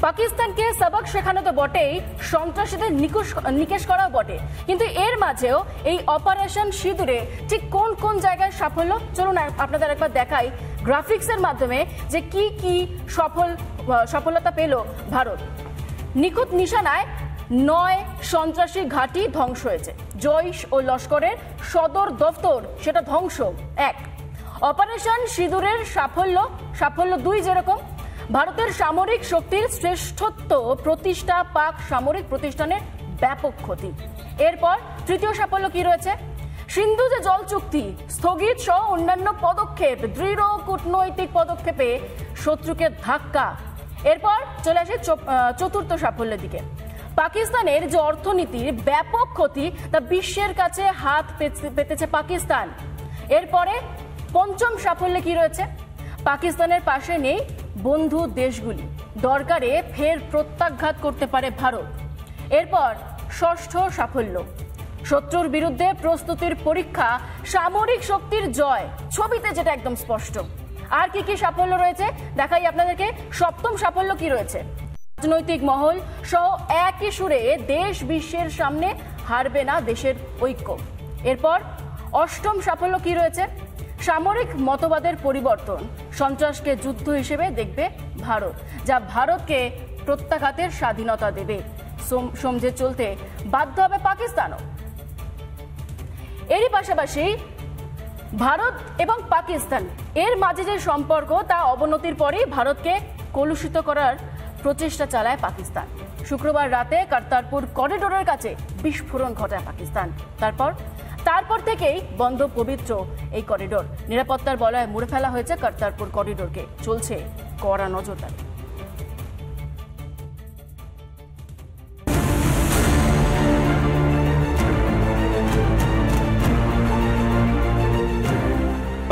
পাকিস্তানকে সবক শেখানো তো বটেই, সন্ত্রাসীদের নিকেশ করাও বটে, কিন্তু এর মাঝেও এই অপারেশন সিঁদুরে ঠিক কোন কোন জায়গায় সাফল্য, চলুন আপনাদের একবার দেখাই গ্রাফিক্সের মাধ্যমে যে কি কি সফলতা পেল ভারত। নিখুঁত নিশানায় 9 সন্ত্রাসী ঘাঁটি ধ্বংস হয়েছে। জৈশ ও লস্করের সদর দফতর সেটা ধ্বংস 1। অপারেশন সিঁদুরের সাফল্য 2, যেরকম ভারতের সামরিক শক্তির শ্রেষ্ঠত্ব প্রতিষ্ঠা, পাক সামরিক প্রতিষ্ঠানের ব্যাপক ক্ষতি। এরপর তৃতীয় সাফল্য কি রয়েছে? সিন্ধু যে জল চুক্তি স্থগিত সহ অন্যান্য পদক্ষেপ, দৃঢ় কূটনৈতিক পদক্ষেপে শত্রুকে ধাক্কা। এরপর চলে আসে চতুর্থ সাফল্যের দিকে। পাকিস্তানের যে অর্থনীতির ব্যাপক ক্ষতি তা বিশ্বের কাছে হাত পেতেছে পাকিস্তান। এরপরে পঞ্চম সাফল্যে কি রয়েছে? পাকিস্তানের পাশে নেই বন্ধু দেশগুলি, দরকারে ফের প্রত্যাঘাত করতে পারে ভারত। এরপর ষষ্ঠ সাফল্য, শত্রুর বিরুদ্ধে প্রস্তুতির পরীক্ষা, সামরিক শক্তির জয়, ছবিতে যেটা একদম স্পষ্ট। আর কি কি সাফল্য রয়েছে দেখাই আপনাদেরকে। সপ্তম সাফল্য কি রয়েছে? রাজনৈতিক মহল সহ একই সুরে দেশ বিশ্বের সামনে হারবে না দেশের ঐক্য। এরপর অষ্টম সাফল্য কি রয়েছে? সামরিক মতবাদের পরিবর্তন, সন্ত্রাসকে যুদ্ধ হিসেবে দেখবে ভারত, যা ভারতকে প্রত্যাঘাতের স্বাধীনতা দেবে। সমঝে চলতে বাধ্য হবে পাকিস্তানও। এরই পাশাপাশি ভারত এবং পাকিস্তান এর মাঝে যে সম্পর্ক তা অবনতির পরই ভারতকে কলুষিত করার প্রচেষ্টা চালায় পাকিস্তান। শুক্রবার রাতে কর্তারপুর করিডোরের কাছে বিস্ফোরণ ঘটায় পাকিস্তান। তারপর থেকেই বন্ধ পবিত্র এই করিডোর। নিরাপত্তার বলয়ে মুড়ে ফেলা হয়েছে কর্তারপুর করিডোরকে। চলছে কড়া নজরদারি।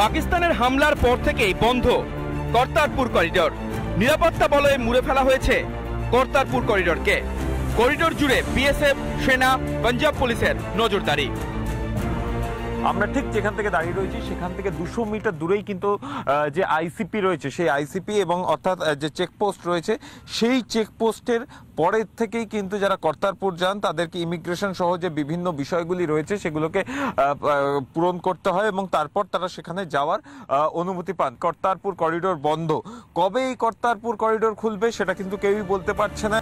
পাকিস্তানের হামলার পর থেকেই বন্ধ কর্তারপুর করিডোর। নিরাপত্তা বলয়ে মুড়ে ফেলা হয়েছে কর্তারপুর করিডোরকে। করিডোর জুড়ে বিএসএফ, সেনা, পাঞ্জাব পুলিশের নজরদারি। আমরা ঠিক যেখান থেকে দাঁড়িয়ে রয়েছি সেখান থেকে 200 মিটার দূরেই কিন্তু যে আইসিপি রয়েছে সেই আইসিপি এবং অর্থাৎ যে চেকপোস্ট রয়েছে সেই চেকপোস্টের পরের থেকেই কিন্তু যারা কর্তারপুর যান তাদেরকে ইমিগ্রেশন সহ যে বিভিন্ন বিষয়গুলি রয়েছে সেগুলোকে পূরণ করতে হয় এবং তারপর তারা সেখানে যাওয়ার অনুমতি পান। কর্তারপুর করিডোর বন্ধ। কবে এই কর্তারপুর করিডোর খুলবে সেটা কিন্তু কেউই বলতে পারছে না।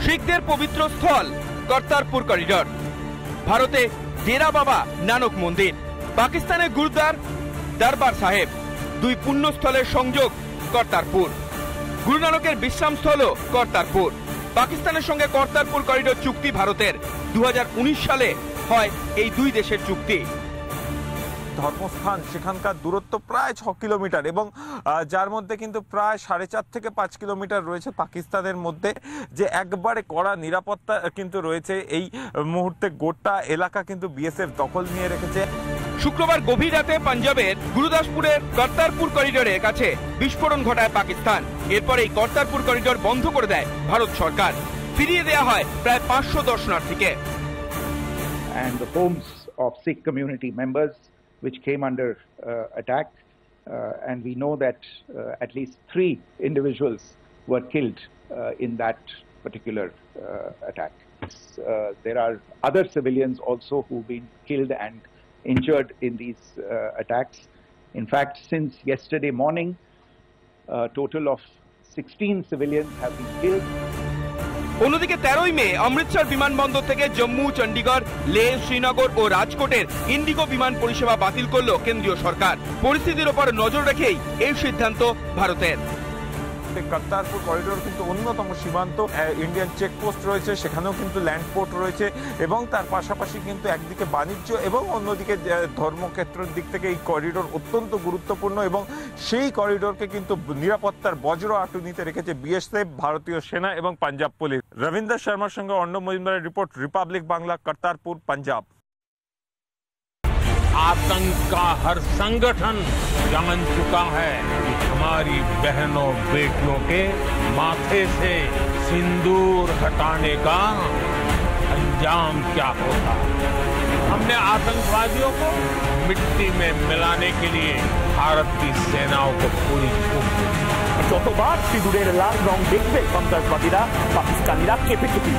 শিখদের পবিত্র স্থল কর্তারপুর করিডোর, ভারতে ডেরা বাবা নানক মন্দির, পাকিস্তানের গুরুদ্বার দরবার সাহেব, 2 পুণ্যস্থলের সংযোগ কর্তারপুর। গুরু নানকের বিশ্রামস্থলও কর্তারপুর। পাকিস্তানের সঙ্গে কর্তারপুর করিডোর চুক্তি ভারতের 2019 সালে হয় এই 2 দেশের চুক্তি। ধর্মস্থান সেখানকার দূরত্ব প্রায় 6 কিলোমিটার এবং যার মধ্যে কিন্তু প্রায় 4.5 থেকে 5 কিলোমিটার রয়েছে পাকিস্তানের মধ্যে। যে একবারে কড়া নিরাপত্তা কিন্তু রয়েছে। এই মুহূর্তে গোটা এলাকা কিন্তু বিএসএফ দখল নিয়ে রেখেছে। শুক্রবার গভীর রাতে পাঞ্জাবের গুরুদাসপুরের কর্তারপুর করিডোরের কাছে বিস্ফোরণ ঘটায় পাকিস্তান। এরপর এই কর্তারপুর করিডোর বন্ধ করে দেয় ভারত সরকার। ফিরিয়ে দেওয়া হয় প্রায় 500 দর্শনার্থীকে। And the homes of Sikh community members which came under attack, and we know that at least 3 individuals were killed in that particular attack. There are other civilians also who've been killed and injured in these attacks. In fact, since yesterday morning, a total of 16 civilians have been killed. অন্যদিকে 13ই মে অমৃতসর বিমানবন্দর থেকে জম্মু, চণ্ডীগড়, লেহ, শ্রীনগর ও রাজকোটের Indigo বিমান পরিষেবা বাতিল করল কেন্দ্রীয় সরকার। পরিস্থিতির উপর নজর রেখেই এই সিদ্ধান্ত ভারতের। কর্তারপুর করিডোর কিন্তু অন্যতম সীমান্ত। ইন্ডিয়ান চেকপোস্ট রয়েছে, সেখানেও কিন্তু ল্যান্ড পোর্ট রয়েছে এবং তার পাশাপাশি কিন্তু একদিকে বাণিজ্য এবং অন্যদিকে ধর্মক্ষেত্রের দিক থেকে এই করিডোর অত্যন্ত গুরুত্বপূর্ণ এবং সেই করিডোরকে কিন্তু নিরাপত্তার বজ্র আঁটুনিতে রেখেছে বিএসএফ, ভারতীয় সেনা এবং পাঞ্জাব পুলিশ। রবীন্দ্র শর্মার সঙ্গে অর্ণব মজুমদারের রিপোর্ট, রিপাবলিক বাংলা, কর্তারপুর, পাঞ্জাব। आतंक का हर संगठन जान चुका है कि हमारी बहनों बेटियों के माथे से सिंदूर हटाने का अंजाम क्या होता है। हम हमने आतंकवादियों को मिट्टी में मिलाने के लिए भारत की सेनाओं को पूरी छूट दी। যতবার সিঁদুরের লাল রং দেখবে সন্ত্রাসবাদীরা পাকিস্তানিরা কেঁপে উঠবে।